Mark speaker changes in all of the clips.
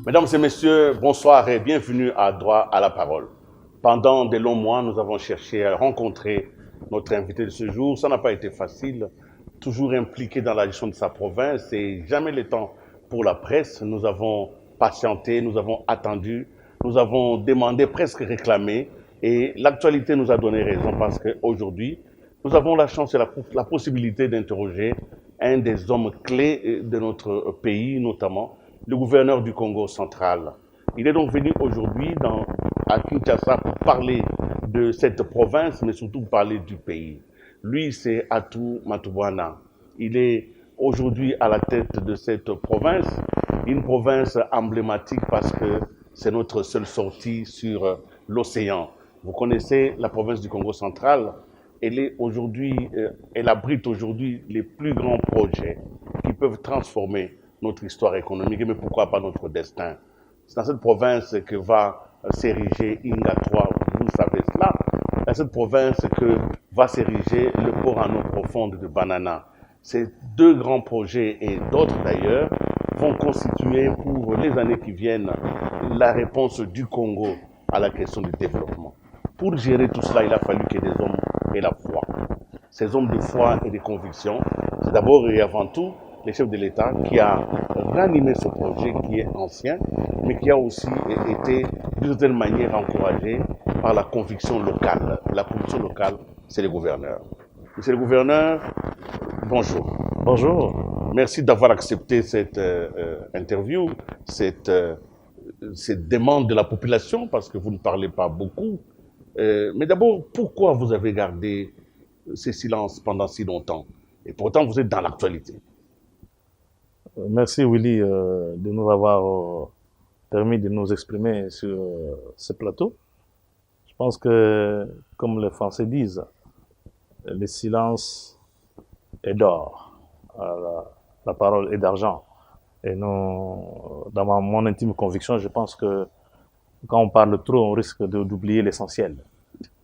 Speaker 1: Mesdames et messieurs, bonsoir et bienvenue à Droit à la parole. Pendant de longs mois, nous avons cherché à rencontrer notre invité de ce jour. Ça n'a pas été facile, toujours impliqué dans la gestion de sa province et jamais le temps pour la presse. Nous avons patienté, nous avons attendu, nous avons demandé, presque réclamé et l'actualité nous a donné raison parce qu'aujourd'hui, nous avons la chance et la possibilité d'interroger un des hommes clés de notre pays, notamment le gouverneur du Congo central. Il est donc venu aujourd'hui à Kinshasa pour parler de cette province, mais surtout pour parler du pays. Lui, c'est Atou Matubwana. Il est aujourd'hui à la tête de cette province, une province emblématique parce que c'est notre seule sortie sur l'océan. Vous connaissez la province du Congo central. Elle abrite aujourd'hui les plus grands projets qui peuvent transformer notre histoire économique, mais pourquoi pas notre destin. C'est dans cette province que va s'ériger Inga 3, vous savez cela. Dans cette province que va s'ériger le port en eau profonde de Banana. Ces deux grands projets et d'autres d'ailleurs vont constituer pour les années qui viennent la réponse du Congo à la question du développement. Pour gérer tout cela, il a fallu que des hommes aient la foi. Ces hommes de foi et de conviction, c'est d'abord et avant tout le chef de l'État qui a ranimé ce projet qui est ancien, mais qui a aussi été d'une certaine manière encouragé par la conviction locale. La conviction locale, c'est le gouverneur. Monsieur le gouverneur, bonjour.
Speaker 2: Bonjour.
Speaker 1: Merci d'avoir accepté cette interview, cette demande de la population, parce que vous ne parlez pas beaucoup. Mais d'abord, pourquoi vous avez gardé ces silences pendant si longtemps? Et pourtant, vous êtes dans l'actualité.
Speaker 2: Merci Willy de nous avoir permis de nous exprimer sur ce plateau. Je pense que, comme les Français disent, le silence est d'or, la parole est d'argent. Et nous, dans mon intime conviction, je pense que quand on parle trop, on risque d'oublier l'essentiel.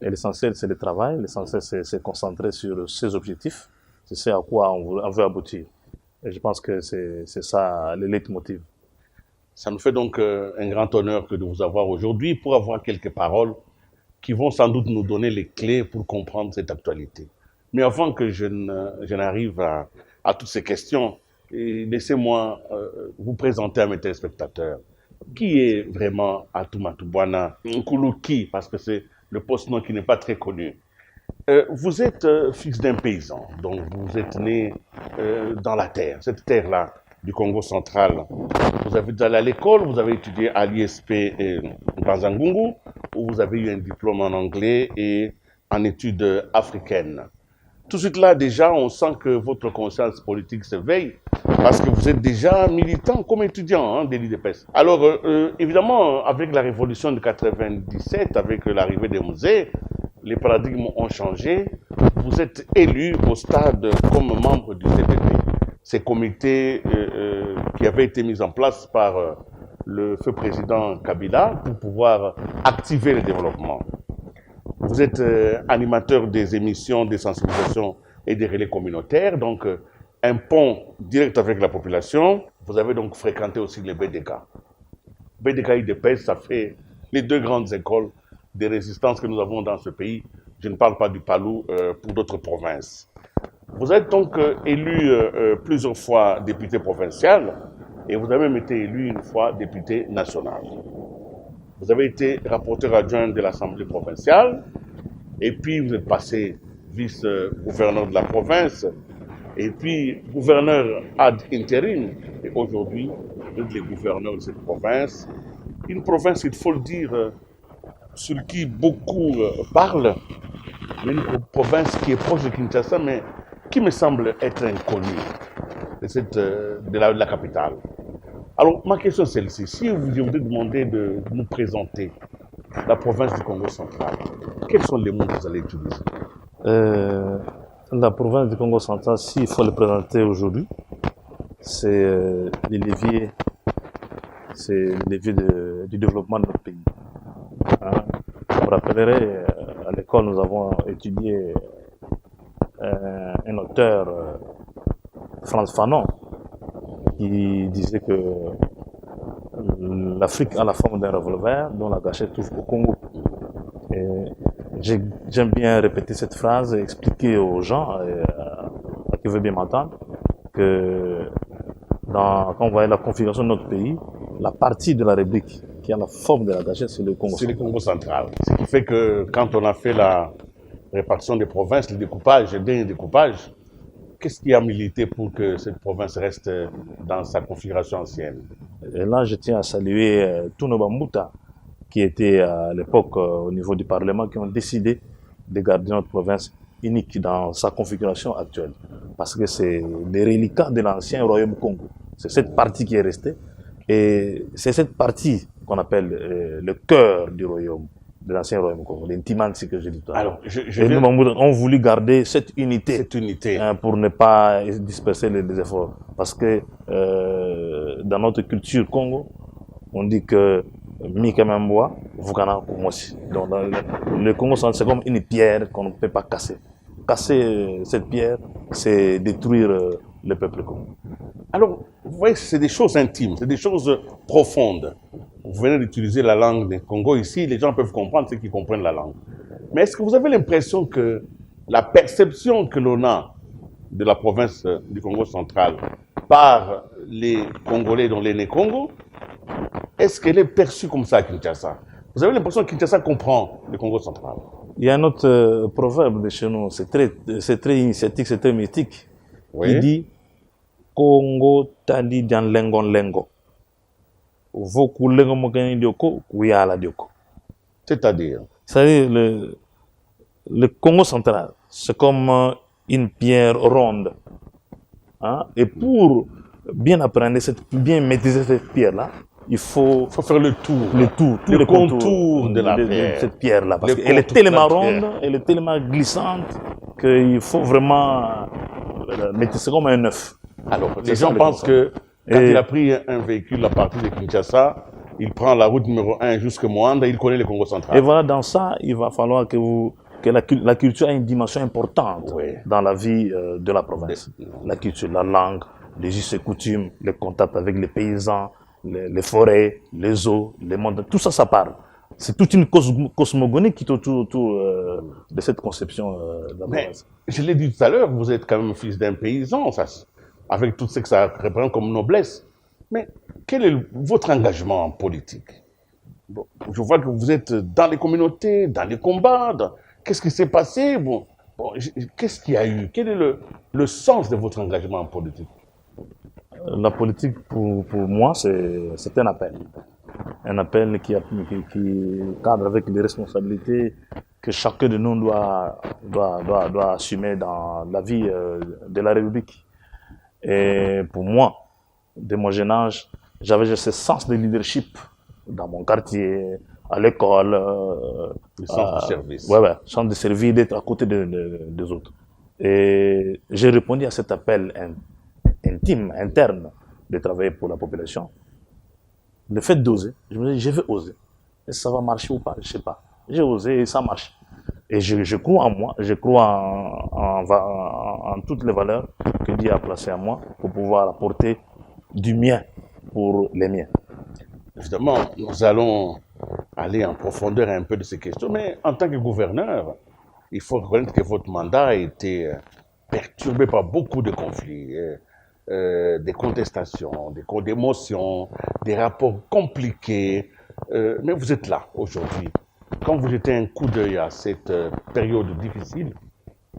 Speaker 2: Et l'essentiel, c'est le travail. L'essentiel, c'est se concentrer sur ses objectifs. C'est ce à quoi on veut aboutir. Et je pense que c'est ça le leitmotiv.
Speaker 1: Ça nous fait donc un grand honneur que de vous avoir aujourd'hui pour avoir quelques paroles qui vont sans doute nous donner les clés pour comprendre cette actualité. Mais avant que je n'arrive à toutes ces questions, laissez-moi vous présenter à mes téléspectateurs. Qui est vraiment Atou Matubwana Nkuluki, parce que c'est le post-nom qui n'est pas très connu. Vous êtes fils d'un paysan, donc vous êtes né dans la terre, cette terre-là du Congo central. Vous avez allé à l'école, vous avez étudié à l'ISP dans Ngungu, où vous avez eu un diplôme en anglais et en études africaines. Tout de suite là, déjà, on sent que votre conscience politique s'éveille parce que vous êtes déjà militant comme étudiant de l'IDPS. Alors, évidemment, avec la révolution de 97, avec l'arrivée des musées, les paradigmes ont changé. Vous êtes élu au stade comme membre du CPP, ces comités qui avaient été mis en place par le feu président Kabila pour pouvoir activer le développement. Vous êtes animateur des émissions de sensibilisation et des relais communautaires, donc un pont direct avec la population. Vous avez donc fréquenté aussi les BDK. BDK et IDPS, ça fait les deux grandes écoles de résistance que nous avons dans ce pays. Je ne parle pas du Palou pour d'autres provinces. Vous êtes donc élu plusieurs fois député provincial et vous avez même été élu une fois député national. Vous avez été rapporteur adjoint de l'Assemblée provinciale, et puis vous êtes passé vice-gouverneur de la province, et puis gouverneur ad interim, et aujourd'hui, vous êtes le gouverneur de cette province. Une province, il faut le dire, sur qui beaucoup parlent, mais une province qui est proche de Kinshasa, mais qui me semble être inconnue de la capitale. Alors, ma question est celle-ci. Si je vous demandais de nous présenter la province du Congo central, quels sont les mots que vous allez utiliser?
Speaker 2: La province du Congo central, s'il faut le présenter aujourd'hui, c'est les leviers, du développement de notre pays. Hein? Vous vous rappellerez, à l'école, nous avons étudié un auteur, Frantz Fanon, qui disait que l'Afrique a la forme d'un revolver dont la gâchette touche au Congo. Et j'aime bien répéter cette phrase et expliquer aux gens, à qui veut bien m'entendre, que quand on voit la configuration de notre pays, la partie de la République qui a la forme de la gâchette, c'est le Congo
Speaker 1: C'est le
Speaker 2: central.
Speaker 1: Congo central. Ce qui fait que quand on a fait la répartition des provinces, le découpage, le dernier découpage, qu'est-ce qui a milité pour que cette province reste dans sa configuration ancienne?
Speaker 2: Et là, je tiens à saluer Touno Bambuta, qui était à l'époque au niveau du Parlement, qui ont décidé de garder notre province unique dans sa configuration actuelle. Parce que c'est les reliquats de l'ancien royaume Congo. C'est cette partie qui est restée. Et c'est cette partie qu'on appelle le cœur du royaume, de l'ancien royaume Congo, l'intimancy que j'ai dit tout à l'heure.
Speaker 1: Alors,
Speaker 2: Et nous, Bambuta, ont voulu garder cette unité.
Speaker 1: cette unité.
Speaker 2: Pour ne pas disperser les efforts. Parce que dans notre culture Congo, on dit que Mikamemboa, Vukana Kumosi. Donc le Congo, c'est comme une pierre qu'on ne peut pas casser. Casser cette pierre, c'est détruire le peuple Congo.
Speaker 1: Alors, vous voyez, c'est des choses intimes, c'est des choses profondes. Vous venez d'utiliser la langue des Congo ici, les gens peuvent comprendre ceux qui comprennent la langue. Mais est-ce que vous avez l'impression que la perception que l'on a de la province du Congo central par les Congolais dont l'aîné Congo, est-ce qu'elle est perçue comme ça à Kinshasa? Vous avez l'impression que Kinshasa comprend le Congo central?
Speaker 2: Il y a un autre proverbe de chez nous, c'est très initiatique, c'est très mythique,
Speaker 1: Oui.
Speaker 2: qui dit Congo tali dans lengo lengo. Voku lengo mokani dioko, kuyala dioko.
Speaker 1: C'est-à-dire?
Speaker 2: C'est-à-dire, le Congo central, c'est comme une pierre ronde. Hein? Et pour bien apprendre, bien maîtriser cette pierre-là, il faut
Speaker 1: faire le tour.
Speaker 2: tous
Speaker 1: le
Speaker 2: les
Speaker 1: contours de la pierre.
Speaker 2: de cette pierre-là. Parce
Speaker 1: Le
Speaker 2: qu'elle est
Speaker 1: contour de la
Speaker 2: tellement
Speaker 1: pierre.
Speaker 2: ronde, elle est tellement glissante, qu'il faut vraiment maîtriser comme un œuf.
Speaker 1: Alors,
Speaker 2: C'est
Speaker 1: les
Speaker 2: ça,
Speaker 1: gens
Speaker 2: le
Speaker 1: pensent
Speaker 2: Congo
Speaker 1: que quand
Speaker 2: Et-
Speaker 1: il a pris un véhicule à partir de Kinshasa, il prend la route numéro 1 jusqu'à Moanda, il connaît le Congo central.
Speaker 2: Et voilà, dans ça, il va falloir que la culture a une dimension importante
Speaker 1: Oui.
Speaker 2: dans la vie de la province. La culture, la langue, les us et coutumes, les contacts avec les paysans, les forêts, les eaux, les mondes, tout ça, ça parle. C'est toute une cosmogonie qui est autour de cette conception de la
Speaker 1: Mais
Speaker 2: province.
Speaker 1: je l'ai dit tout à l'heure, vous êtes quand même fils d'un paysan, avec tout ce que ça représente comme noblesse. Mais quel est votre engagement en politique? Bon, je vois que vous êtes dans les communautés, dans les combats. Qu'est-ce qui s'est passé? Qu'est-ce qu'il y a eu? Quel est le sens de votre engagement en politique?
Speaker 2: La politique, pour moi, c'est un appel. Un appel qui cadre avec les responsabilités que chacun de nous doit assumer dans la vie de la République. Et pour moi, de mon jeune âge, j'avais ce sens de leadership dans mon quartier, à l'école.
Speaker 1: Le sens de service.
Speaker 2: Ouais, sens de service, d'être à côté des autres. Et j'ai répondu à cet appel intime, interne, de travailler pour la population. Le fait d'oser, je me dis, je vais oser. Est-ce que ça va marcher ou pas? Je ne sais pas. J'ai osé et ça marche. Et je crois en moi, je crois en toutes les valeurs que Dieu a placées en moi pour pouvoir apporter du mien pour les miens.
Speaker 1: Évidemment, nous allons aller en profondeur un peu de ces questions, mais en tant que gouverneur, il faut reconnaître que votre mandat a été perturbé par beaucoup de conflits, des contestations, des motions, des rapports compliqués. Mais vous êtes là aujourd'hui. Quand vous jetez un coup d'œil à cette période difficile,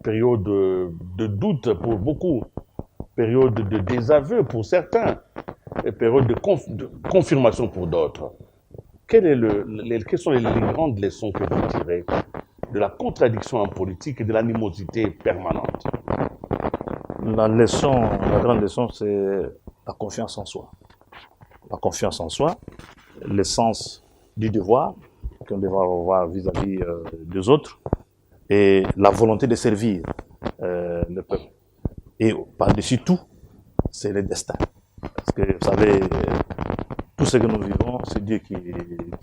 Speaker 1: période de doute pour beaucoup, période de désaveu pour certains, et période de confirmation pour d'autres, quelles sont les grandes leçons que vous tirez de la contradiction en politique et de l'animosité permanente?
Speaker 2: La grande leçon, c'est la confiance en soi. La confiance en soi, le sens du devoir qu'on devra avoir vis-à-vis des autres et la volonté de servir le peuple. Et par-dessus tout, c'est le destin. Parce que vous savez, tout ce que nous vivons, c'est Dieu qui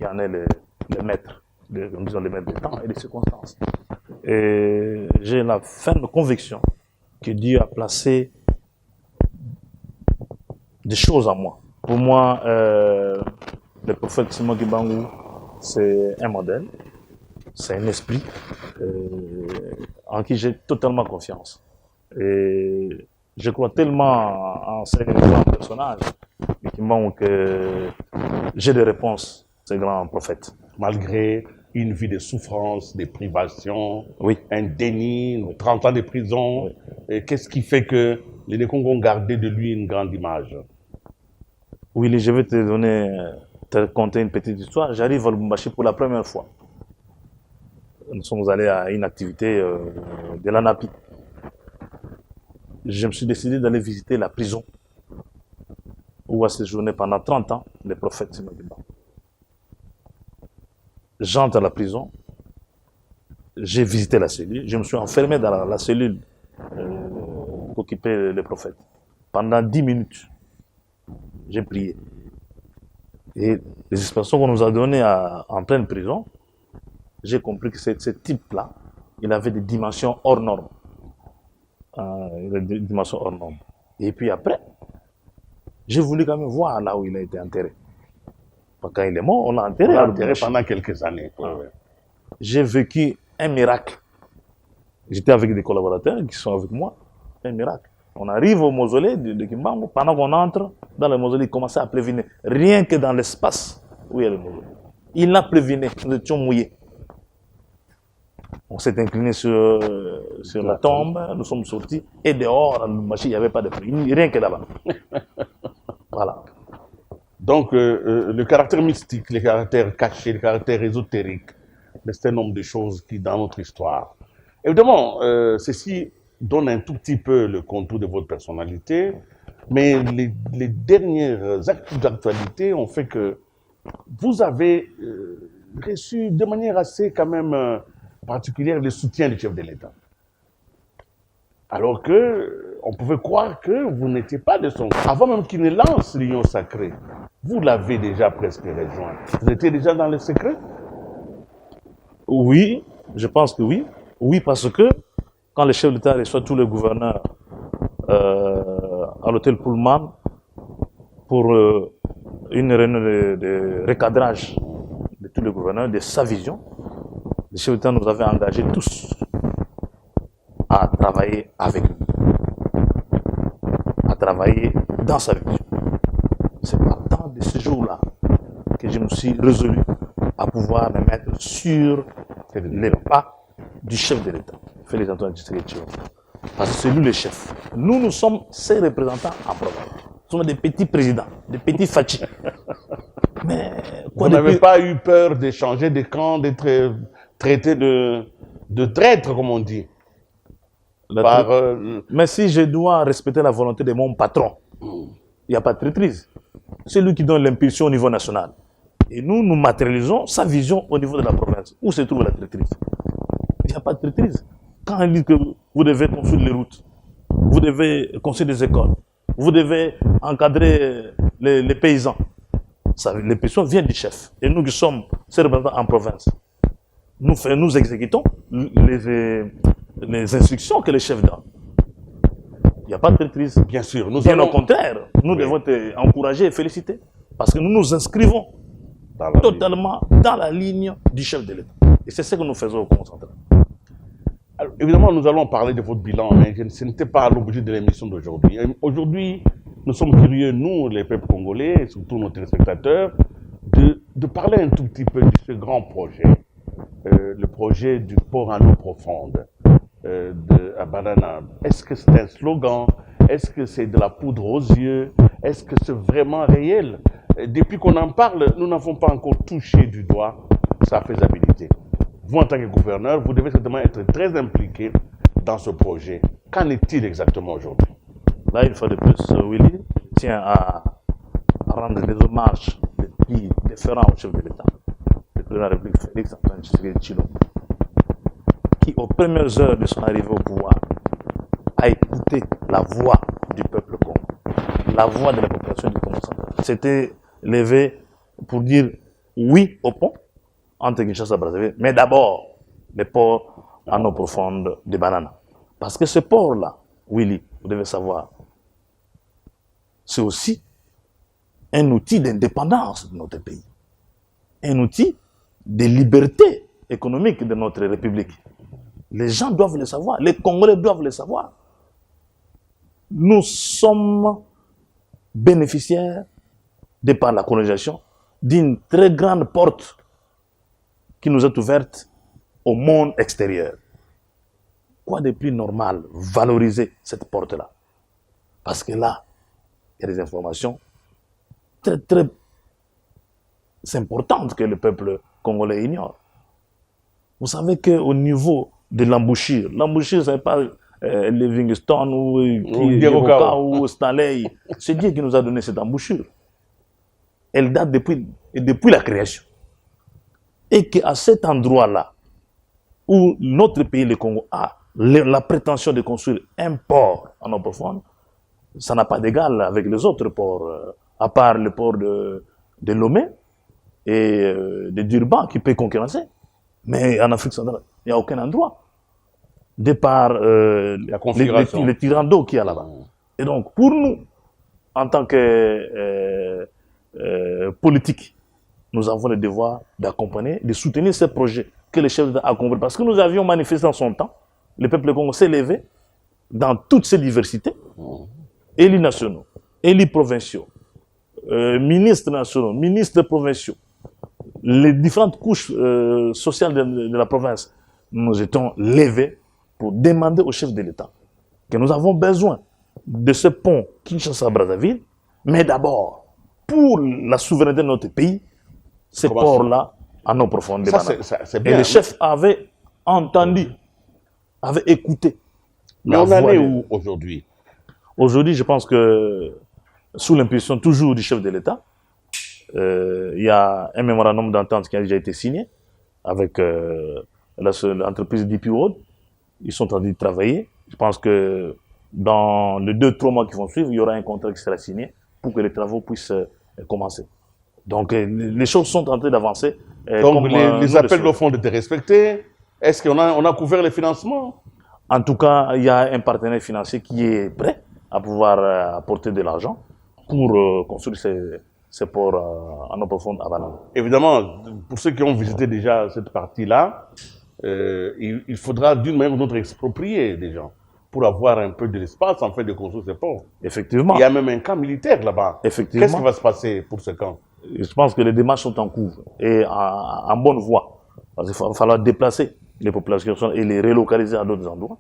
Speaker 2: en est le maître, nous disons le maître des temps et des circonstances. Et j'ai la ferme conviction que Dieu a placé des choses en moi. Pour moi, Le prophète Simon Kimbangu, c'est un modèle, c'est un esprit en qui j'ai totalement confiance. Et je crois tellement en ces grands personnages Kimbangu que j'ai des réponses, ces grands prophètes.
Speaker 1: Malgré une vie de souffrance, de privation,
Speaker 2: Oui.
Speaker 1: un déni, 30 ans de prison, qu'est-ce qui fait que les Nékongo ont gardé de lui une grande image?
Speaker 2: Oui, je vais te conter une petite histoire. J'arrive à Lubumbashi pour la première fois. Nous sommes allés à une activité de l'ANAPI. Je me suis décidé d'aller visiter la prison où a séjourné pendant 30 ans le prophète Simon Kimbangu. J'entre à la prison, j'ai visité la cellule, je me suis enfermé dans la cellule qu'occupait le prophète. Pendant 10 minutes, j'ai prié. Et les expressions qu'on nous a données en pleine prison, j'ai compris que ce type-là, il avait des dimensions hors normes. Il a des dimensions hors normes. Et puis après, j'ai voulu quand même voir là où il a été enterré. Quand il est mort, on l'a enterré.
Speaker 1: On l'a enterré pendant quelques années.
Speaker 2: J'ai vécu un miracle. J'étais avec des collaborateurs qui sont avec moi. Un miracle. On arrive au mausolée de Kimbangu. Pendant qu'on entre dans le mausolée, il commençait à prévenir. Rien que dans l'espace où il y a le mausolée. Il a prévenu. Nous étions mouillés. On s'est incliné sur la tombe. Nous sommes sortis. Et dehors, il n'y avait pas de prière. Rien que là-bas. Voilà.
Speaker 1: Donc, le caractère mystique, le caractère caché, le caractère ésotérique, c'est un nombre de choses qui, dans notre histoire. Évidemment, ceci donne un tout petit peu le contour de votre personnalité, mais les dernières actes d'actualité ont fait que vous avez reçu de manière assez quand même particulière le soutien du chef de l'État. Alors que on pouvait croire que vous n'étiez pas de son... Avant même qu'il ne lance l'Union sacrée, vous l'avez déjà presque rejoint. Vous étiez déjà dans le secret?
Speaker 2: Oui, je pense que oui. Oui, parce que quand le chef d'État reçoit tous les gouverneurs à l'hôtel Pullman pour une réunion de recadrage de tous les gouverneurs, de sa vision, le chef d'État nous avait engagés tous à travailler avec lui, à travailler dans sa vision. C'est partant de ce jour-là que je me suis résolu à pouvoir me mettre sur les pas du chef de l'État, Félix Antoine Tshisekedi Tshilombo. Parce que c'est lui le chef. Nous sommes ses représentants en province. Nous sommes des petits présidents, des petits fachis.
Speaker 1: Mais vous n'avez pas eu peur de changer de camp, d'être traité de traître, comme on dit?
Speaker 2: Mais si je dois respecter la volonté de mon patron, il n'y a pas de traîtrise. C'est lui qui donne l'impulsion au niveau national. Et nous matérialisons sa vision au niveau de la province. Où se trouve la traîtrise? Il n'y a pas de traîtrise. Quand il dit que vous devez construire les routes, vous devez construire des écoles, vous devez encadrer les paysans, l'impulsion vient du chef. Et nous qui sommes ses représentants en province, nous exécutons les instructions que le chef donne. Il n'y a pas de traîtrise.
Speaker 1: Bien sûr.
Speaker 2: Bien au contraire, nous devons être encouragés et féliciter. Parce que nous nous inscrivons totalement dans la ligne du chef de l'État. Et c'est ce que nous faisons au Congo central.
Speaker 1: Alors, évidemment, nous allons parler de votre bilan, mais ce n'était pas l'objet de l'émission d'aujourd'hui. Aujourd'hui, nous sommes curieux, nous, les peuples congolais, et surtout nos téléspectateurs, de parler un tout petit peu de ce grand projet, le projet du port en eau profonde à Banana. Est-ce que c'est un slogan? Est-ce que c'est de la poudre aux yeux? Est-ce que c'est vraiment réel? Depuis qu'on en parle, nous n'avons pas encore touché du doigt sa faisabilité. Vous, en tant que gouverneur, vous devez certainement être très impliqué dans ce projet. Qu'en est-il exactement aujourd'hui?
Speaker 2: Là, une fois de plus, Willy tient à rendre des hommages différents au chef de l'État, le président de la République, Félix Antoine Tshisekedi Tshilombo, qui, aux premières heures de son arrivée au pouvoir, a écouté la voix du peuple congolais, la voix de la population du Congo central. S'était levé pour dire oui au pont entre Kinshasa et Brazzaville, mais d'abord le port en eau profonde de Banana. Parce que ce port-là, Willy, vous devez savoir, c'est aussi un outil d'indépendance de notre pays. un outil de liberté économique de notre République. Les gens doivent le savoir, les Congolais doivent le savoir. Nous sommes bénéficiaires, de par la colonisation, d'une très grande porte qui nous est ouverte au monde extérieur. Quoi de plus normal, valoriser cette porte-là? Parce que là, il y a des informations très, très importantes que le peuple congolais ignore. Vous savez qu'au niveau de l'embouchure, ce n'est pas Livingstone ou Stanley, c'est Dieu qui nous a donné cette embouchure. Elle date depuis la création. Et qu'à cet endroit-là, où notre pays, le Congo, a la prétention de construire un port en eau profonde, ça n'a pas d'égal avec les autres ports, à part le port de Lomé et de Durban qui peut concurrencer. Mais en Afrique centrale, il n'y a aucun endroit. De par les tirants d'eau qu'il y a là-bas. Et donc, pour nous, en tant que politique, nous avons le devoir d'accompagner, de soutenir ces projets que les chefs d'État ont compris. Parce que nous avions manifesté en son temps, le peuple congolais s'est levé dans toutes ces diversités, élus nationaux, élus provinciaux, ministres nationaux, ministres provinciaux, les différentes couches sociales de la province, nous étions levés pour demander au chef de l'État que nous avons besoin de ce pont Kinshasa-Brazzaville, mais d'abord, pour la souveraineté de notre pays, ces ports-là en eau profonde.
Speaker 1: C'est bien.
Speaker 2: Et le chef avait entendu, avait écouté.
Speaker 1: Mais on en est où aujourd'hui?
Speaker 2: Aujourd'hui, je pense que, sous l'impulsion toujours du chef de l'État, il y a un mémorandum d'entente qui a déjà été signé avec l'entreprise DP World. Ils sont en train de travailler. Je pense que dans les 2-3 mois qui vont suivre, il y aura un contrat qui sera signé pour que les travaux puissent commencer. Donc, les choses sont en train d'avancer.
Speaker 1: Donc, les appels de fonds étaient respectés. Est-ce qu'on a couvert les financements?
Speaker 2: En tout cas, il y a un partenaire financier qui est prêt à pouvoir apporter de l'argent pour construire ces ports en eau profonde à Banane.
Speaker 1: Évidemment, pour ceux qui ont visité déjà cette partie-là, il faudra d'une manière ou d'une autre exproprier des gens pour avoir un peu de l'espace en fait de construire ces ports.
Speaker 2: Effectivement.
Speaker 1: Il y a même un camp militaire là-bas.
Speaker 2: Effectivement.
Speaker 1: Qu'est-ce qui va se passer pour ce camp?
Speaker 2: Je pense que les démarches sont en cours et en bonne voie. Parce qu'il va falloir déplacer les populations et les relocaliser à d'autres endroits.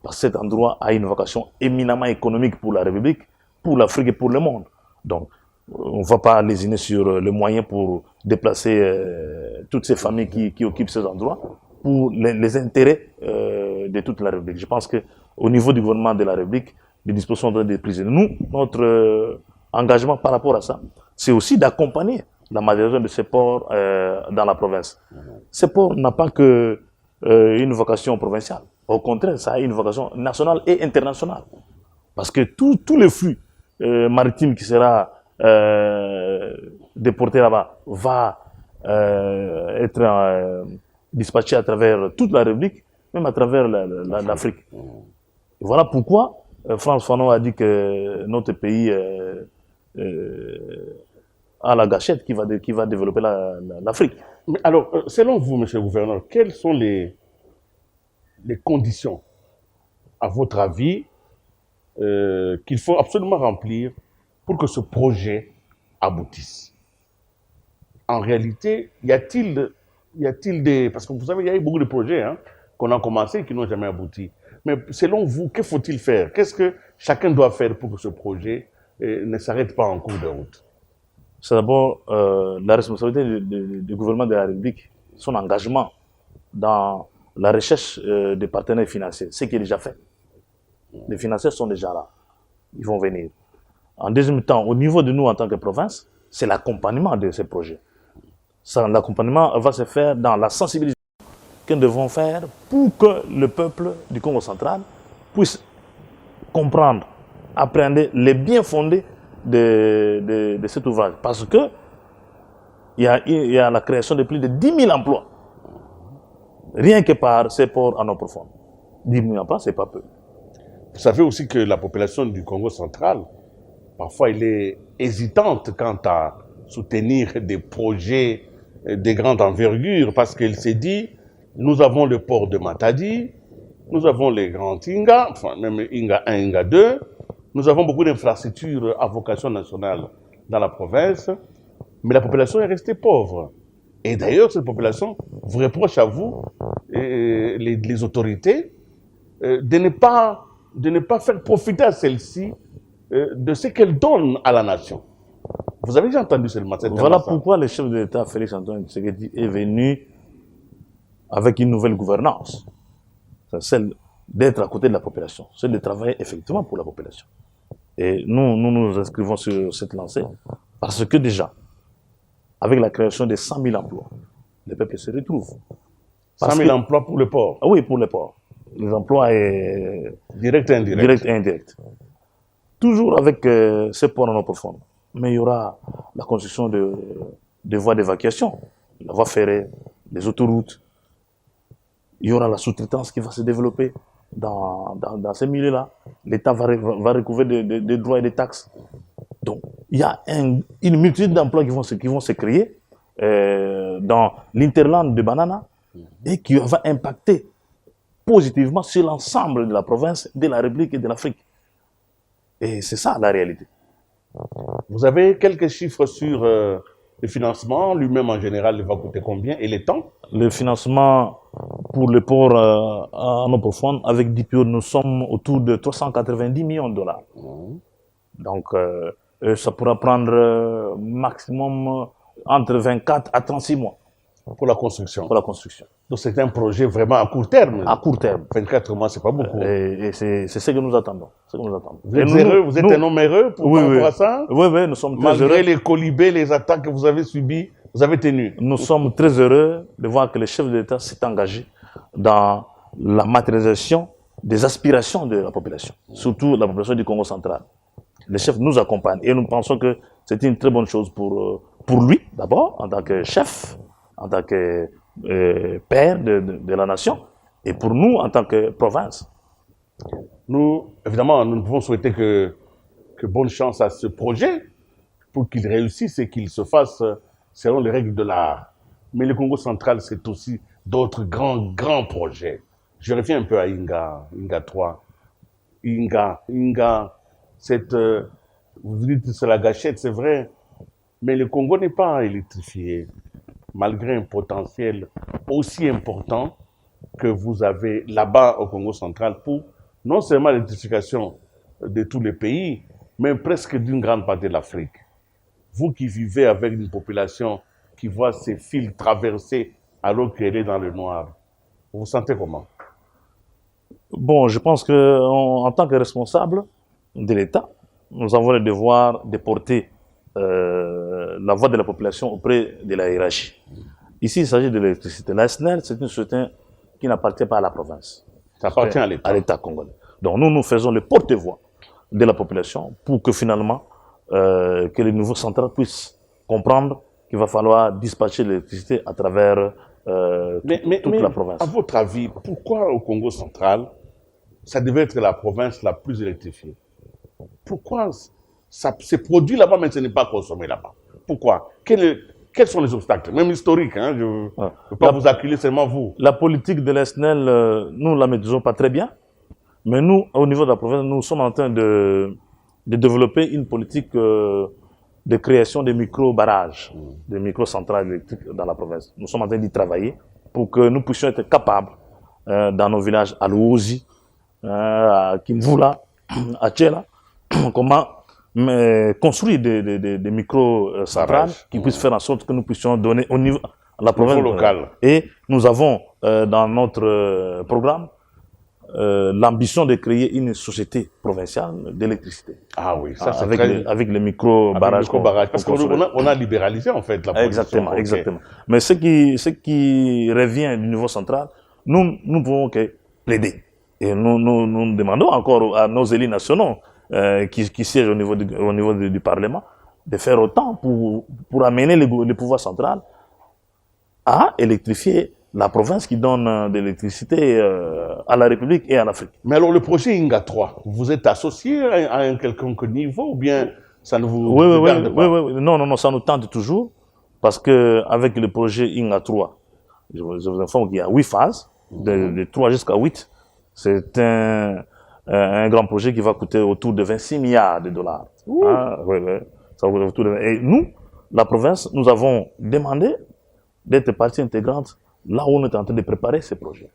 Speaker 2: Parce que cet endroit a une vocation éminemment économique pour la République, pour l'Afrique et pour le monde. Donc, on ne va pas lésiner sur les moyens pour déplacer toutes ces familles qui occupent ces endroits pour les intérêts de toute la République. Je pense qu'au niveau du gouvernement de la République, les dispositions doivent être prises. Nous, notre engagement par rapport à ça, c'est aussi d'accompagner la modernisation de ces ports dans la province. Ces ports n'ont pas une vocation provinciale. Au contraire, ça a une vocation nationale et internationale. Parce que tout le flux maritime qui sera déporté là-bas va être dispatché à travers toute la République, même à travers l'Afrique. Voilà pourquoi Frantz Fanon a dit que notre pays a la gâchette qui va développer l'Afrique.
Speaker 1: Mais alors, selon vous, monsieur le gouverneur, quelles sont les conditions, à votre avis, qu'il faut absolument remplir pour que ce projet aboutisse? En réalité, y a-t-il des... Parce que vous savez, il y a eu beaucoup de projets qu'on a commencé et qui n'ont jamais abouti. Mais selon vous, que faut-il faire? Qu'est-ce que chacun doit faire pour que ce projet ne s'arrête pas en cours de route?
Speaker 2: C'est d'abord la responsabilité du gouvernement de la République, son engagement dans la recherche des partenaires financiers, ce qui est déjà fait. Les financiers sont déjà là, ils vont venir. En deuxième temps, au niveau de nous en tant que province, c'est l'accompagnement de ces projets. L'accompagnement va se faire dans la sensibilisation que nous devons faire pour que le peuple du Congo central puisse comprendre, appréhender les biens fondés de cet ouvrage. Parce que il y a la création de plus de 10 000 emplois. Rien que par ces ports en eau profonde. 10 000 emplois, c'est pas peu.
Speaker 1: Vous savez aussi que la population du Congo central, parfois, elle est hésitante quant à soutenir des projets des grandes envergures parce qu'il s'est dit, nous avons le port de Matadi, nous avons les grands Inga, enfin même Inga 1, Inga 2, nous avons beaucoup d'infrastructures à vocation nationale dans la province, mais la population est restée pauvre. Et d'ailleurs, cette population vous reproche à vous, les autorités, de ne pas faire profiter à celle-ci de ce qu'elle donne à la nation. Vous avez déjà entendu seulement cette
Speaker 2: Voilà pourquoi le chef de l'État, Félix Antoine Tshisekedi, est venu avec une nouvelle gouvernance. C'est celle d'être à côté de la population, celle de travailler effectivement pour la population. Et nous inscrivons sur cette lancée parce que déjà, avec la création de 100 000 emplois, le peuple se retrouve.
Speaker 1: 100 000 emplois pour le port.
Speaker 2: Ah oui, pour le port. Les emplois
Speaker 1: direct et indirect.
Speaker 2: Direct et indirect. Toujours avec ces ports en eau profonde. Mais il y aura la construction de voies d'évacuation, la voie ferrée, des autoroutes. Il y aura la sous-traitance qui va se développer dans ces milieux-là. L'État va recouvrir des droits et des taxes. Donc, il y a une multitude d'emplois qui vont se créer dans l'interland de Banana et qui va impacter positivement sur l'ensemble de la province, de la République et de l'Afrique. Et c'est ça la réalité.
Speaker 1: Vous avez quelques chiffres sur le financement, lui-même en général, il va coûter combien et les temps?
Speaker 2: Le financement pour le port en eau profonde, avec DPO, nous sommes autour de 390 millions de dollars. Donc, ça pourra prendre maximum entre 24 à 36 mois.
Speaker 1: Pour la construction.
Speaker 2: Pour la construction.
Speaker 1: Donc c'est un projet vraiment à court terme.
Speaker 2: À court terme.
Speaker 1: 24 mois, c'est pas beaucoup.
Speaker 2: Et c'est ce que nous attendons.
Speaker 1: Vous êtes heureux, vous êtes un homme heureux pour rapport à ça?
Speaker 2: Oui, nous sommes très heureux.
Speaker 1: Malgré les colibés, les attaques que vous avez subies, vous avez tenu.
Speaker 2: Nous sommes très heureux de voir que le chef de l'État s'est engagé dans la matérialisation des aspirations de la population, surtout la population du Congo central. Le chef nous accompagne et nous pensons que c'est une très bonne chose pour lui, d'abord, en tant que chef, en tant que père de la nation, et pour nous, en tant que province.
Speaker 1: Nous, évidemment, nous pouvons souhaiter que bonne chance à ce projet, pour qu'il réussisse et qu'il se fasse selon les règles de l'art. Mais le Congo central, c'est aussi d'autres grands projets. Je reviens un peu à Inga 3. Inga, vous dites c'est la gâchette, c'est vrai, mais le Congo n'est pas électrifié, malgré un potentiel aussi important que vous avez là-bas au Congo central pour non seulement l'électrification de tous les pays, mais presque d'une grande partie de l'Afrique. Vous qui vivez avec une population qui voit ces fils traverser alors qu'elle est dans le noir, vous vous sentez comment?
Speaker 2: Bon, je pense qu'en tant que responsable de l'État, nous avons le devoir de porter la voix de la population auprès de la hiérarchie. Ici, il s'agit de l'électricité. La SNEL, c'est une société qui n'appartient pas à la province.
Speaker 1: Ça appartient à l'État.
Speaker 2: À l'État congolais. Donc nous faisons le porte-voix de la population pour que finalement, que les nouveaux centrales puissent comprendre qu'il va falloir dispatcher l'électricité à travers toute la province.
Speaker 1: À votre avis, pourquoi au Congo central, ça devait être la province la plus électrifiée? Pourquoi ces produits là-bas, mais ce n'est pas consommé là-bas? Pourquoi? Quels sont les obstacles? Même historiques, hein, je ne veux pas vous acculer seulement vous.
Speaker 2: La politique de l'ESNEL, nous ne la maîtrisons pas très bien. Mais nous, au niveau de la province, nous sommes en train de développer une politique de création de micro-barrages, de micro-centrales électriques dans la province. Nous sommes en train d'y travailler pour que nous puissions être capables, dans nos villages, à Louosi, à Kimvula, à Tchela, comment construire des micro-centrales qui puissent faire en sorte que nous puissions donner au niveau à la province
Speaker 1: locale.
Speaker 2: Et nous avons dans notre programme l'ambition de créer une société provinciale d'électricité.
Speaker 1: Ah oui, ça c'est
Speaker 2: avec les micro-barrages.
Speaker 1: Parce qu'on a libéralisé en fait la production.
Speaker 2: Exactement. Mais ce qui revient du niveau central, nous pouvons que plaider. Et nous demandons encore à nos élus nationaux qui siègent au niveau du Parlement de faire autant pour amener le pouvoir central à électrifier la province qui donne de l'électricité à la République et à l'Afrique.
Speaker 1: Mais alors le projet Inga 3, vous êtes associé à un quelconque niveau ou bien ça ne vous regarde pas?
Speaker 2: Oui, non, ça nous tente toujours. Parce qu'avec le projet INGA 3, je vous informe qu'il y a 8 phases, de 3 jusqu'à 8. C'est un grand projet qui va coûter autour de 26 milliards de dollars. Ah, ouais, ouais. Ça va autour de... Et nous, la province, nous avons demandé d'être partie intégrante là où on est en train de préparer ces projets.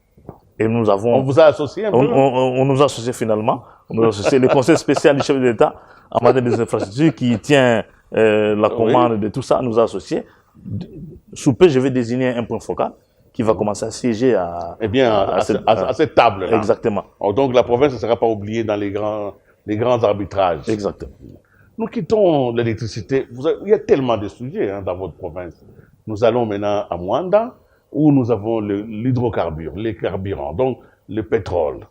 Speaker 2: Et nous avons...
Speaker 1: On vous a associé un peu?
Speaker 2: On nous a associé finalement. On nous a associé le conseil spécial du chef de l'État en matière des infrastructures qui tient la commande de tout ça, nous a associés. Sous peu, je vais désigner un point focal qui va commencer à siéger à
Speaker 1: cette table-là.
Speaker 2: Exactement.
Speaker 1: Donc la province ne sera pas oubliée dans les grands arbitrages.
Speaker 2: Exactement.
Speaker 1: Nous quittons l'électricité. Il y a tellement de sujets dans votre province. Nous allons maintenant à Mwanda, où nous avons l'hydrocarbure, les carburants, donc le pétrole.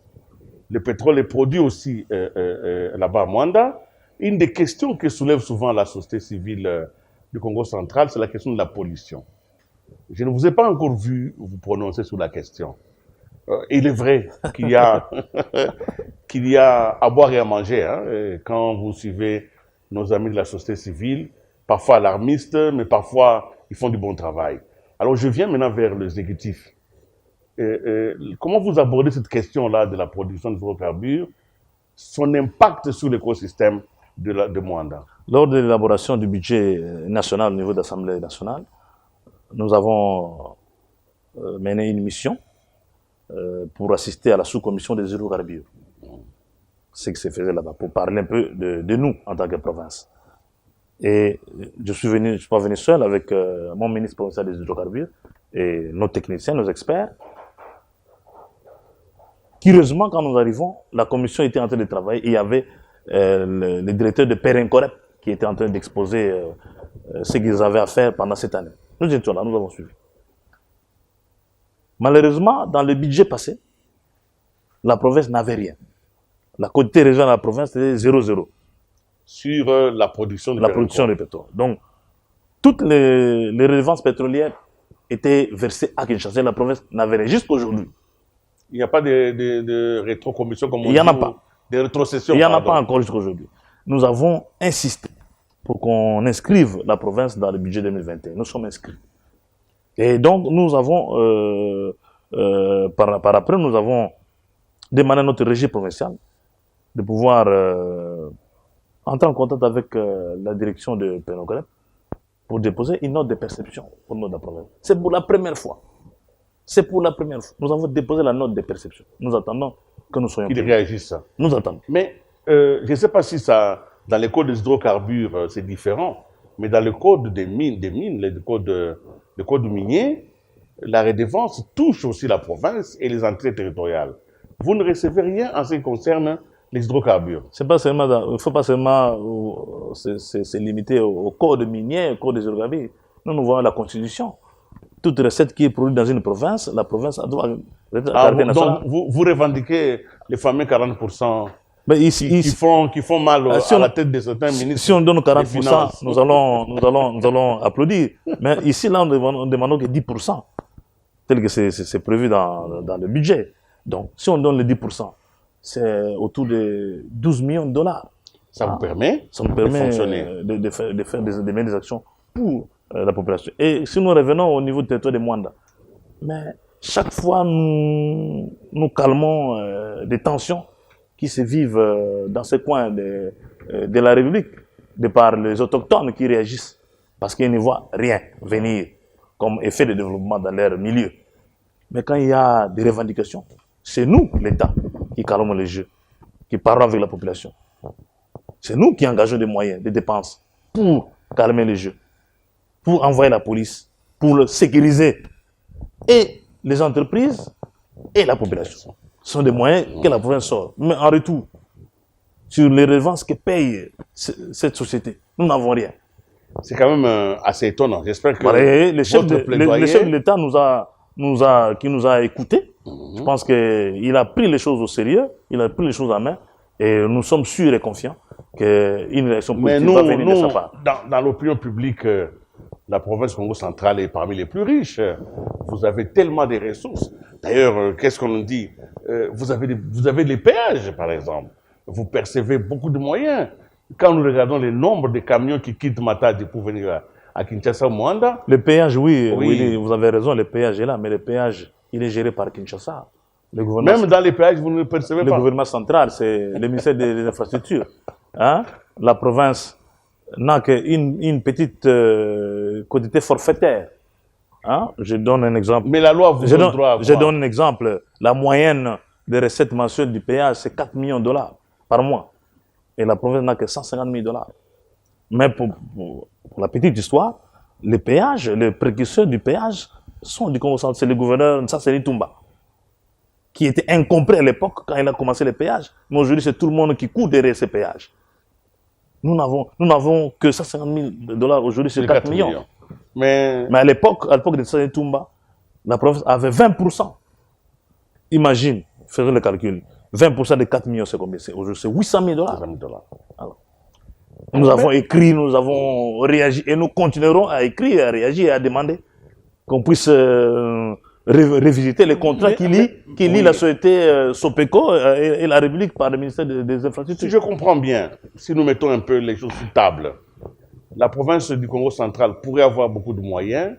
Speaker 1: Le pétrole est produit aussi là-bas à Mwanda. Une des questions que soulève souvent la société civile du Congo central, c'est la question de la pollution. Je ne vous ai pas encore vu vous prononcer sur la question. Il est vrai qu'il y a, qu'il y a à boire et à manger. Hein, quand vous suivez nos amis de la société civile, parfois alarmistes, mais parfois ils font du bon travail. Alors je viens maintenant vers l'exécutif. Comment vous abordez cette question-là de la production d'hydrocarbures, son impact sur l'écosystème de Mwanda?
Speaker 2: Lors de l'élaboration du budget national au niveau de l'Assemblée nationale, nous avons mené une mission pour assister à la sous-commission des hydrocarbures. C'est ce qui se faisait là-bas, pour parler un peu de nous en tant que province. Et je suis pas venu seul avec mon ministre provincial des hydrocarbures et nos techniciens, nos experts. Curieusement, quand nous arrivons, la commission était en train de travailler et il y avait le directeur de Perencorep qui était en train d'exposer ce qu'ils avaient à faire pendant cette année. Nous étions là, nous avons suivi. Malheureusement, dans le budget passé, la province n'avait rien. La quantité régionale de la province était 0,0.
Speaker 1: Sur la production
Speaker 2: de pétrole. Donc, toutes les redevances pétrolières étaient versées à Kinshasa. La province n'avait rien jusqu'aujourd'hui.
Speaker 1: Il n'y a pas de rétrocommission comme on dit?
Speaker 2: Il n'y en a pas.
Speaker 1: De rétrocession?
Speaker 2: Il n'y en a pas encore jusqu'aujourd'hui. Nous avons insisté pour qu'on inscrive la province dans le budget 2021. Nous sommes inscrits. Et donc, nous avons, par après, nous avons demandé à notre régie provinciale de pouvoir entrer en contact avec la direction de Perencorep pour déposer une note de perception au nom de la province. C'est pour la première fois. C'est pour la première fois. Nous avons déposé la note de perception. Nous attendons que nous soyons
Speaker 1: qu'ils réagissent.
Speaker 2: Nous attendons.
Speaker 1: Mais je ne sais pas si ça, dans le code des hydrocarbures, c'est différent, mais dans le code des mines, le code minier, la redevance touche aussi la province et les entrées territoriales. Vous ne recevez rien en ce qui concerne les hydrocarbures.
Speaker 2: C'est pas seulement, il ne faut pas seulement se limiter au code minier, au code des hydrocarbures. Nous voyons la Constitution. Toute recette qui est produite dans une province, la province doit être
Speaker 1: donc vous revendiquez les fameux 40%
Speaker 2: mais ici,
Speaker 1: qui font mal à la tête de certains ministres.
Speaker 2: Si on donne 40%, nous allons applaudir. Mais ici, là, on demande que 10%, tel que c'est prévu dans le budget. Donc, si on donne les 10%, c'est autour de 12 millions de dollars.
Speaker 1: Ça vous permet
Speaker 2: de fonctionner, de faire des actions pour la population. Et si nous revenons au niveau du territoire de Mwanda, mais chaque fois nous calmons des tensions qui se vivent dans ce coin de la République, de par les autochtones qui réagissent, parce qu'ils ne voient rien venir comme effet de développement dans leur milieu. Mais quand il y a des revendications, c'est nous, l'État, qui calmons les jeux, qui parlons avec la population. C'est nous qui engageons des moyens, des dépenses pour calmer les jeux, pour envoyer la police, pour le sécuriser. Et les entreprises et la population. Ce sont des moyens que la province sort. Mais en retour, sur les redevances que paye cette société, nous n'avons rien.
Speaker 1: C'est quand même assez étonnant. J'espère que
Speaker 2: le chef de l'État qui nous a écoutés, je pense qu'il a pris les choses au sérieux, il a pris les choses en main, et nous sommes sûrs et confiants qu'une réaction politique va venir de sa part.
Speaker 1: Dans l'opinion publique, la province Congo centrale est parmi les plus riches. Vous avez tellement de ressources. D'ailleurs, qu'est-ce qu'on nous dit? Vous avez les péages, par exemple. Vous percevez beaucoup de moyens. Quand nous regardons le nombre de camions qui quittent Matadi pour venir à Kinshasa ou Moanda.
Speaker 2: Le péage, oui,
Speaker 1: Oui.
Speaker 2: oui, vous avez raison, le péage est là, mais le péage, il est géré par Kinshasa. Le gouvernement,
Speaker 1: Même dans les péages, vous ne le percevez
Speaker 2: le
Speaker 1: pas.
Speaker 2: gouvernement central, c'est le ministère des Infrastructures. Hein? La province n'a qu'une petite quantité forfaitaire. Hein? Je donne un exemple.
Speaker 1: Mais la loi vous donne droit à
Speaker 2: Je
Speaker 1: quoi?
Speaker 2: donne un exemple. La moyenne des recettes mensuelles du péage, c'est 4 millions de dollars par mois. Et la province n'a que 150 000 dollars. Mais pour la petite histoire, les péages, les précurseurs du péage sont du Congo central. C'est le gouverneur Nsasseni Toumba, qui était incompris à l'époque quand il a commencé les péages. Mais aujourd'hui, c'est tout le monde qui court derrière ces péages. Nous n'avons que 150 000 dollars. Aujourd'hui, c'est 4 millions.
Speaker 1: Mais
Speaker 2: à l'époque de Nsasseni Toumba, la province avait 20%. Imagine, faisons le calcul. 20% de 4 millions, c'est combien? Aujourd'hui, c'est 800 000 dollars. Nous avons écrit, nous avons réagi et nous continuerons à écrire, à réagir et à demander qu'on puisse revisiter les contrats qui lient la société Sopeco et la République par le ministère des Infrastructures.
Speaker 1: si je comprends bien, si nous mettons un peu les choses sur table, la province du Congo central pourrait avoir beaucoup de moyens.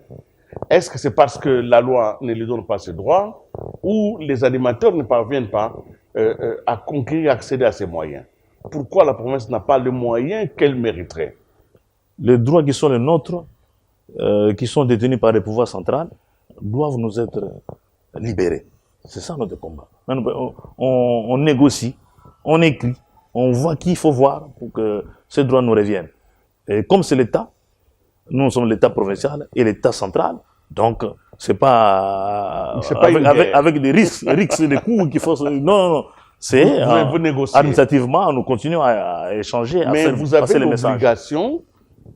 Speaker 1: Est-ce que c'est parce que la loi ne lui donne pas ses droits ou les animateurs ne parviennent pas à conquérir, accéder à ces moyens? Pourquoi la province n'a pas le moyen qu'elle mériterait?
Speaker 2: Les droits qui sont les nôtres, qui sont détenus par le pouvoir central, doivent nous être libérés. C'est ça notre combat. On négocie, on écrit, on voit qui il faut voir pour que ces droits nous reviennent. Et comme c'est l'État, nous sommes l'État provincial et l'État central, donc c'est pas avec des risques des coûts qu'il faut... Non. C'est administrativement, nous continuons à échanger, à
Speaker 1: mais
Speaker 2: faire
Speaker 1: vous
Speaker 2: passer
Speaker 1: avez
Speaker 2: les messages.
Speaker 1: l'obligation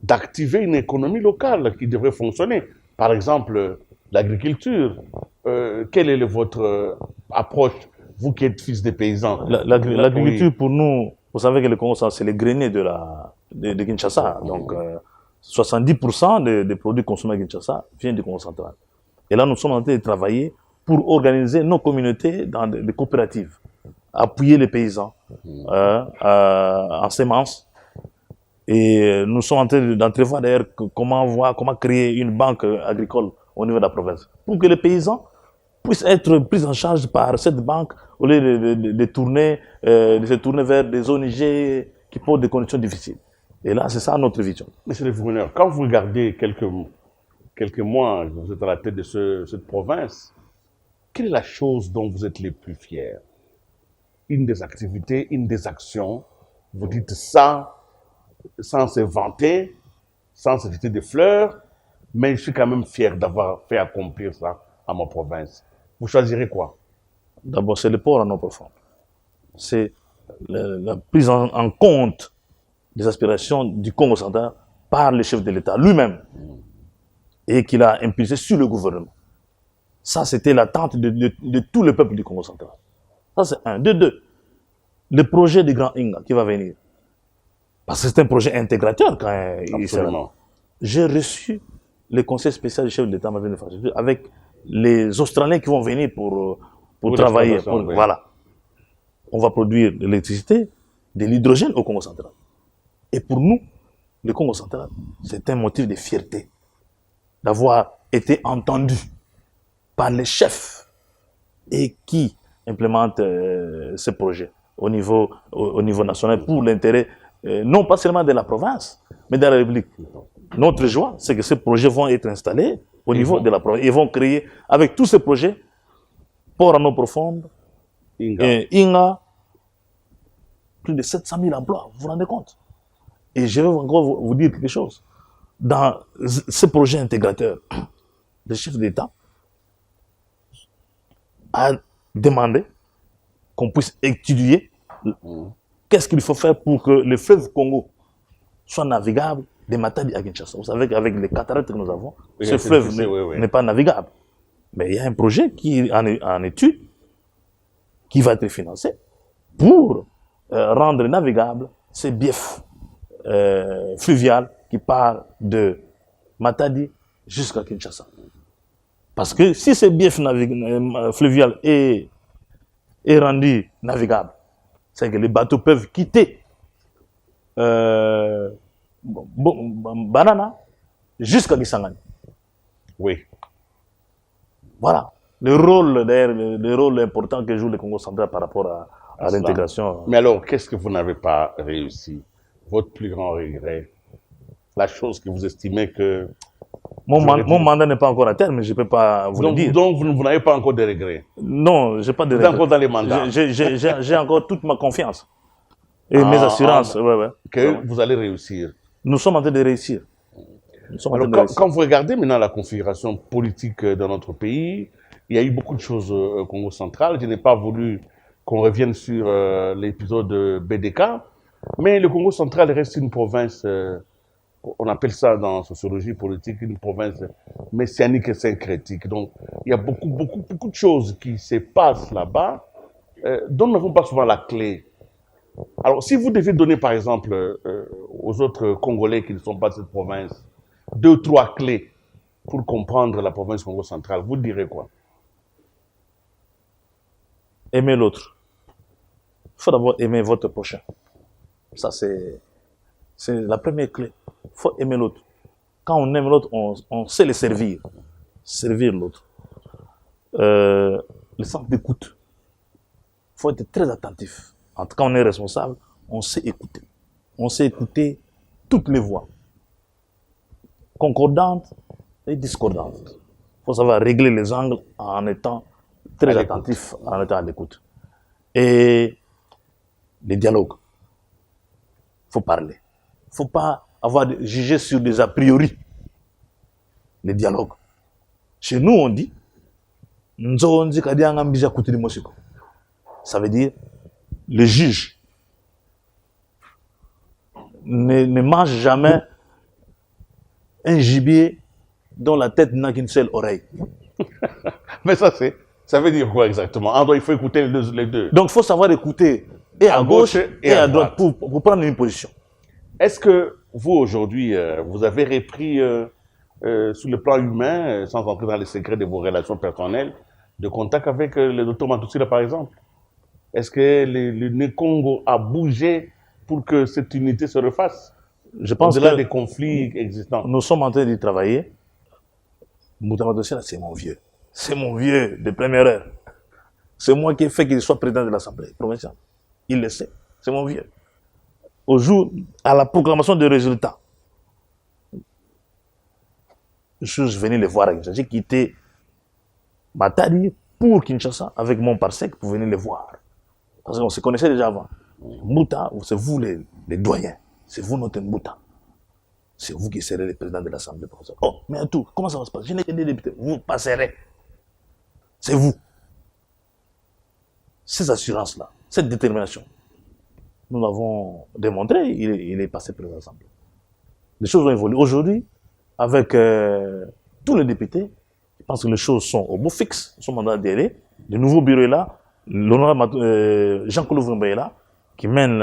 Speaker 1: d'activer une économie locale qui devrait fonctionner. Par exemple, l'agriculture. Quelle est votre approche, vous qui êtes fils des paysans?
Speaker 2: L'agriculture, pour nous, vous savez que le Congo, c'est le grenier de Kinshasa. Donc, 70% des produits consommés à Kinshasa viennent du Congo central. Et là, nous sommes en train de travailler pour organiser nos communautés dans des coopératives, appuyer les paysans en semences. Et nous sommes en train d'entrevoir d'ailleurs comment créer une banque agricole au niveau de la province, pour que les paysans puissent être pris en charge par cette banque au lieu de se tourner vers des ONG qui posent des conditions difficiles. Et là, c'est ça notre vision.
Speaker 1: Monsieur le gouverneur, quand vous regardez quelques mois, vous êtes à la tête de cette province, quelle est la chose dont vous êtes les plus fiers? Une des activités, une des actions, vous dites ça, sans se vanter, sans se jeter des fleurs, mais je suis quand même fier d'avoir fait accomplir ça à ma province. Vous choisirez quoi?
Speaker 2: D'abord, c'est le port en eau profonde. C'est la prise en compte des aspirations du Congo central par le chef de l'État lui-même et qu'il a impulsé sur le gouvernement. Ça, c'était l'attente de tout le peuple du Congo central. Ça, c'est un. De deux, le projet du Grand Inga qui va venir. Parce que c'est un projet intégrateur quand il sera. J'ai reçu le conseil spécial du chef de l'État avec les Australiens qui vont venir pour travailler.
Speaker 1: Oui.
Speaker 2: Voilà. On va produire de l'électricité, de l'hydrogène au Congo central. Et pour nous, le Congo central, c'est un motif de fierté d'avoir été entendu par les chefs et qui implémentent ce projet au niveau national pour l'intérêt non pas seulement de la province, mais de la République. Notre joie, c'est que ces projets vont être installés au niveau de la province. Ils vont créer, avec tous ces projets, port en eau profonde, Inga, plus de 700 000 emplois, vous vous rendez compte? Et je vais encore vous dire quelque chose. Dans ce projet intégrateur, le chef d'État a demandé qu'on puisse étudier qu'est-ce qu'il faut faire pour que le fleuve Congo soit navigable de Matadi à Kinshasa. Vous savez qu'avec les cataractes que nous avons, ce fleuve n'est pas navigable. Mais il y a un projet qui est en étude, qui va être financé pour rendre navigable ces biefs fluviales qui partent de Matadi jusqu'à Kinshasa. Parce que si ce bief fluvial est rendu navigable, c'est que les bateaux peuvent quitter Banana jusqu'à Kisangani.
Speaker 1: Oui.
Speaker 2: Voilà. Le rôle, d'ailleurs, le rôle important que joue le Congo central par rapport à l'intégration.
Speaker 1: Mais alors, qu'est-ce que vous n'avez pas réussi? Votre plus grand regret? La chose que vous estimez que...
Speaker 2: Mon mandat n'est pas encore à terme, mais je ne peux pas vous le dire.
Speaker 1: Donc, vous n'avez pas encore de regrets?
Speaker 2: Non, je n'ai pas de
Speaker 1: regrets.
Speaker 2: regrets.
Speaker 1: Vous êtes encore dans les mandats?
Speaker 2: J'ai encore toute ma confiance. Et mes assurances.
Speaker 1: Que vous allez réussir.
Speaker 2: Nous sommes en train de réussir.
Speaker 1: Alors, quand vous regardez maintenant la configuration politique dans notre pays, il y a eu beaucoup de choses au Congo central. Je n'ai pas voulu qu'on revienne sur l'épisode BDK, mais le Congo central reste une province, on appelle ça dans la sociologie politique, une province messianique et syncrétique. Donc, il y a beaucoup de choses qui se passent là-bas, dont nous n'avons pas souvent la clé. Alors, si vous devez donner, par exemple, aux autres Congolais qui ne sont pas de cette province, 2 ou 3 clés pour comprendre la province Congo centrale, vous direz quoi?
Speaker 2: Aimer l'autre. Il faut d'abord aimer votre prochain. Ça, c'est la première clé. Il faut aimer l'autre. Quand on aime l'autre, on sait le servir. Servir l'autre. Le sens d'écoute. Il faut être très attentif. En tout cas, on est responsable, on sait écouter. On sait écouter toutes les voix, concordantes et discordantes. Il faut savoir régler les angles en étant très attentif, en étant à l'écoute. Et les dialogues. Il faut parler. Il ne faut pas avoir jugé sur des a priori. Les dialogues. Chez nous, on dit, ça veut dire, le juge ne mange jamais un gibier dont la tête n'a qu'une seule oreille.
Speaker 1: Mais ça veut dire quoi exactement? Il faut écouter les deux.
Speaker 2: Donc il faut savoir écouter et à gauche et à droite pour prendre une position.
Speaker 1: Est-ce que vous aujourd'hui, vous avez repris sur le plan humain, sans entrer dans les secrets de vos relations personnelles, de contact avec le docteur Matussila par exemple? Est-ce que le Congo a bougé pour que cette unité se refasse?
Speaker 2: Je pense
Speaker 1: au-delà des conflits existants.
Speaker 2: Nous sommes en train d'y travailler. Mouta Matussila, c'est mon vieux. C'est mon vieux de première heure. C'est moi qui ai fait qu'il soit président de l'Assemblée provinciale. Il le sait. C'est mon vieux. Au jour, à la proclamation des résultats, je suis venu le voir. J'ai quitté Matadi pour Kinshasa avec mon parsec pour venir le voir. Parce qu'on se connaissait déjà avant. Mouta, c'est vous les doyens. C'est vous notre Mouta. C'est vous qui serez le président de l'Assemblée provinciale. Oh, mais à tout, comment ça va se passer? Je n'ai que des députés. Vous passerez. C'est vous. Ces assurances-là, cette détermination, nous l'avons démontré, il est passé président de l'Assemblée. Les choses ont évolué. Aujourd'hui, avec tous les députés, je pense que les choses sont au bout fixe, son mandat d'élé. Le nouveau bureau est là. L'honorable Jean-Claude Vumba est là, qui mène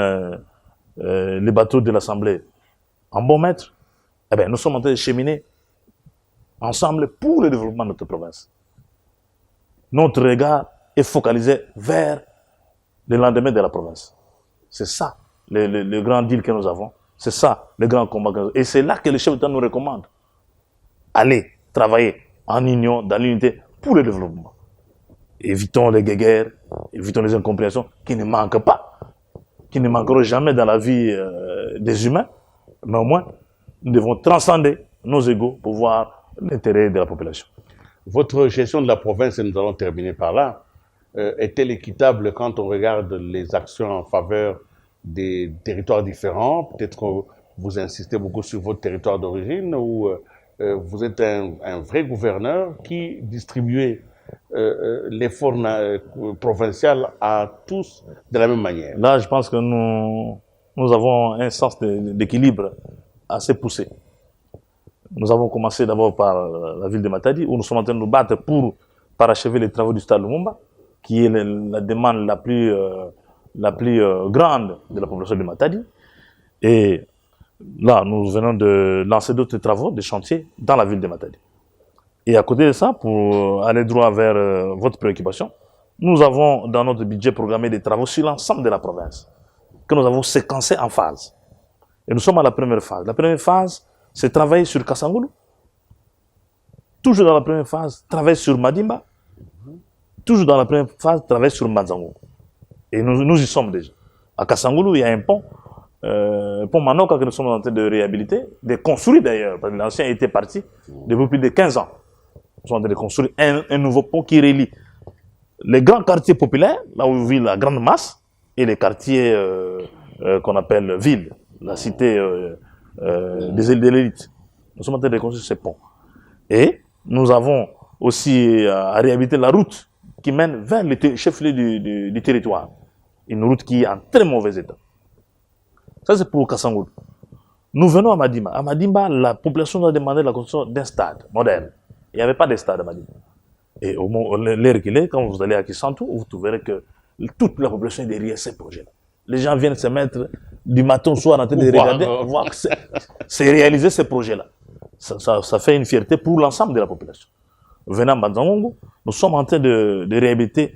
Speaker 2: les bateaux de l'Assemblée en bon maître. Eh bien, nous sommes en train de cheminer ensemble pour le développement de notre province. Notre regard est focalisé vers le lendemain de la province. C'est ça le grand deal que nous avons. C'est ça le grand combat que nous avons. Et c'est là que le chef d'État nous recommande. Allez travailler en union, dans l'unité, pour le développement. Évitons les guéguerres, évitons les incompréhensions qui ne manquent pas, qui ne manqueront jamais dans la vie des humains. Mais au moins, nous devons transcender nos égos pour voir l'intérêt de la population.
Speaker 1: Votre gestion de la province, et nous allons terminer par là, est-elle équitable quand on regarde les actions en faveur des territoires différents? Peut-être que vous insistez beaucoup sur votre territoire d'origine ou vous êtes un vrai gouverneur qui distribue l'effort provincial à tous de la même manière.
Speaker 2: Là, je pense que nous avons un sens d'équilibre assez poussé. Nous avons commencé d'abord par la ville de Matadi, où nous sommes en train de nous battre pour parachever les travaux du stade Lumumba, qui est la demande la plus grande de la population de Matadi. Et là, nous venons de lancer d'autres travaux, des chantiers, dans la ville de Matadi. Et à côté de ça, pour aller droit vers votre préoccupation, nous avons dans notre budget programmé des travaux sur l'ensemble de la province, que nous avons séquencés en phases. Et nous sommes à la première phase. La première phase, c'est travailler sur Kassangoulou, toujours dans la première phase, travaille sur Madimba. Toujours dans la première phase, travaille sur Manzango. Et nous y sommes déjà. À Kassangoulou, il y a un pont. Pont Manoka que nous sommes en train de réhabiliter, de construire d'ailleurs, parce que l'ancien était parti depuis plus de 15 ans. Nous sommes en train de construire un nouveau pont qui relie les grands quartiers populaires, là où vit la grande masse, et les quartiers qu'on appelle villes, la cité des îles de l'élite. Nous sommes en train de construire ce pont. Et nous avons aussi à réhabiliter la route qui mène vers le chef-lieu du territoire. Une route qui est en très mauvais état. Ça, c'est pour Kassangoulou. Nous venons à Madimba. À Madimba, la population nous a demandé la construction d'un stade moderne. Il n'y avait pas de stade à Madimba. Et au moment l'air qu'il est, quand vous allez à Kisantou, vous trouverez que toute la population est derrière ces projets-là. Les gens viennent se mettre du matin au soir en train de regarder, voir que c'est réaliser ces projets-là. Ça fait une fierté pour l'ensemble de la population. Venant à Banzangongo, nous sommes en train de réhabiliter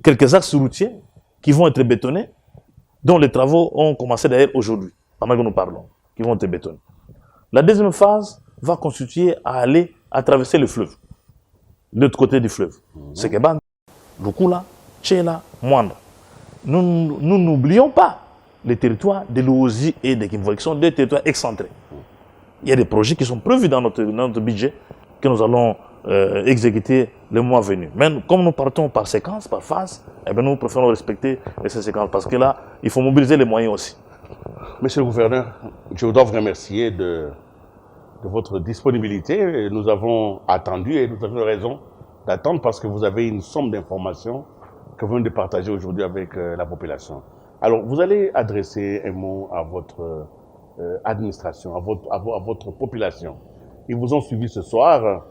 Speaker 2: quelques axes routiers qui vont être bétonnés, dont les travaux ont commencé d'ailleurs aujourd'hui, pendant que nous parlons, qui vont être bétonnés. La deuxième phase va constituer à aller à traverser le fleuve, l'autre côté du fleuve. C'est Keban, Lukula, Tchela, Mwanda. Nous n'oublions pas les territoires de l'Ouozi et de Kimvol, qui sont deux territoires excentrés. Il y a des projets qui sont prévus dans notre budget que nous allons exécuter les mois venus. Mais comme nous partons par séquence, par phase, eh bien nous préférons respecter ces séquences parce que là, il faut mobiliser les moyens aussi.
Speaker 1: Monsieur le gouverneur, je dois vous remercier de votre disponibilité. Nous avons attendu et nous avons raison d'attendre parce que vous avez une somme d'informations que vous venez de partager aujourd'hui avec la population. Alors, vous allez adresser un mot à votre administration, à votre population. Ils vous ont suivi ce soir.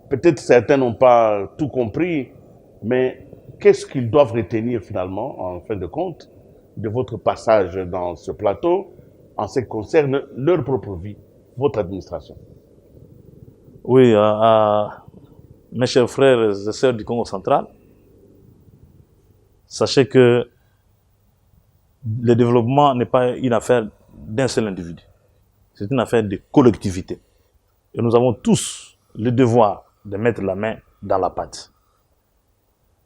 Speaker 1: Peut-être certains n'ont pas tout compris, mais qu'est-ce qu'ils doivent retenir finalement, en fin de compte, de votre passage dans ce plateau en ce qui concerne leur propre vie, votre administration?
Speaker 2: Oui, mes chers frères et sœurs du Congo central, sachez que le développement n'est pas une affaire d'un seul individu. C'est une affaire de collectivité. Et nous avons tous le devoir de mettre la main dans la pâte.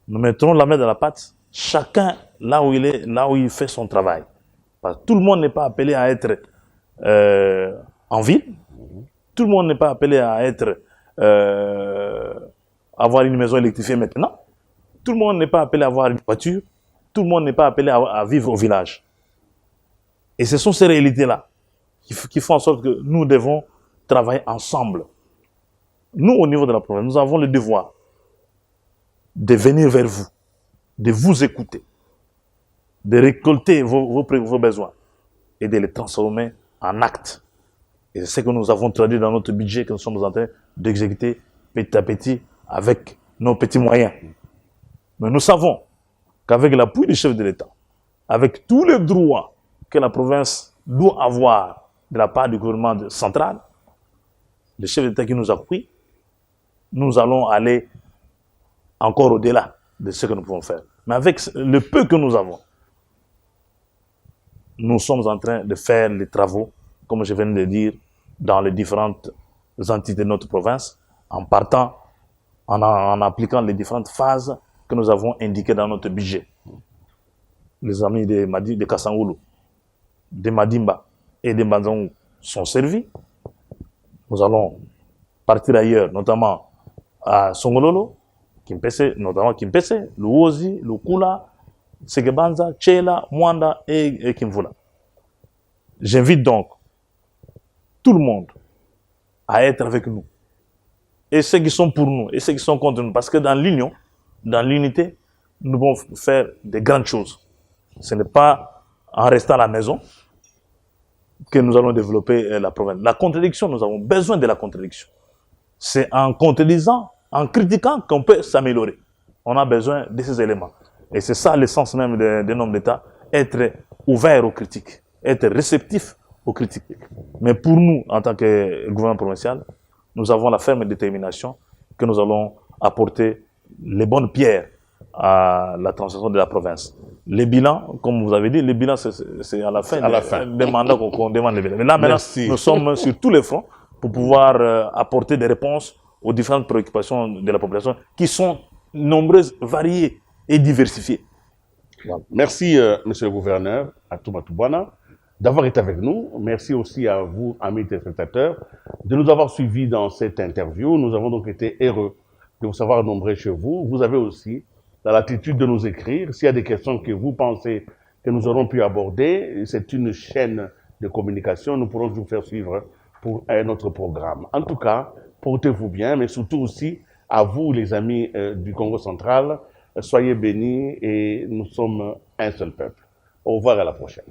Speaker 2: Nous mettrons la main dans la pâte, chacun là où il est, là où il fait son travail. Parce que tout le monde n'est pas appelé à être en ville. Tout le monde n'est pas appelé à être avoir une maison électrifiée maintenant. Tout le monde n'est pas appelé à avoir une voiture. Tout le monde n'est pas appelé à vivre au village. Et ce sont ces réalités-là qui font en sorte que nous devons travailler ensemble. Nous, au niveau de la province, nous avons le devoir de venir vers vous, de vous écouter, de récolter vos besoins et de les transformer en actes. Et c'est ce que nous avons traduit dans notre budget que nous sommes en train d'exécuter petit à petit avec nos petits moyens. Mais nous savons qu'avec l'appui du chef de l'État, avec tous les droits que la province doit avoir de la part du gouvernement central, le chef d'État qui nous appuie, nous allons aller encore au-delà de ce que nous pouvons faire. Mais avec le peu que nous avons, nous sommes en train de faire les travaux, comme je viens de le dire, dans les différentes entités de notre province, en partant, en appliquant les différentes phases que nous avons indiquées dans notre budget. Les amis de Kassangoulou, de Madimba et de Banzango sont servis. Nous allons partir ailleurs, notamment à Songololo, notamment Kimpese, Luozi, Lukula, Segebanza, Tchela, Mwanda et Kimvula. J'invite donc tout le monde à être avec nous. Et ceux qui sont pour nous, et ceux qui sont contre nous. Parce que dans l'union, dans l'unité, nous pouvons faire de grandes choses. Ce n'est pas en restant à la maison que nous allons développer la province. La contradiction, nous avons besoin de la contradiction. C'est en contredisant, en critiquant qu'on peut s'améliorer. On a besoin de ces éléments. Et c'est ça l'essence même d'un homme d'État, être ouvert aux critiques, être réceptif aux critiques. Mais pour nous, en tant que gouvernement provincial, nous avons la ferme détermination que nous allons apporter les bonnes pierres à la transformation de la province. Les bilans, comme vous avez dit, les bilans, c'est à la fin des mandats qu'on demande les bilans. Mais là, maintenant, nous sommes sur tous les fronts pour pouvoir apporter des réponses aux différentes préoccupations de la population qui sont nombreuses, variées et diversifiées.
Speaker 1: Voilà. Merci, monsieur le gouverneur Atouma Toubana, d'avoir été avec nous. Merci aussi à vous, amis téléspectateurs, de nous avoir suivis dans cette interview. Nous avons donc été heureux de vous savoir nombreux chez vous. Vous avez aussi la latitude de nous écrire. S'il y a des questions que vous pensez que nous aurons pu aborder, c'est une chaîne de communication. Nous pourrons vous faire suivre pour un autre programme. En tout cas, portez-vous bien, mais surtout aussi à vous, les amis du Congo central. Soyez bénis et nous sommes un seul peuple. Au revoir, à la prochaine.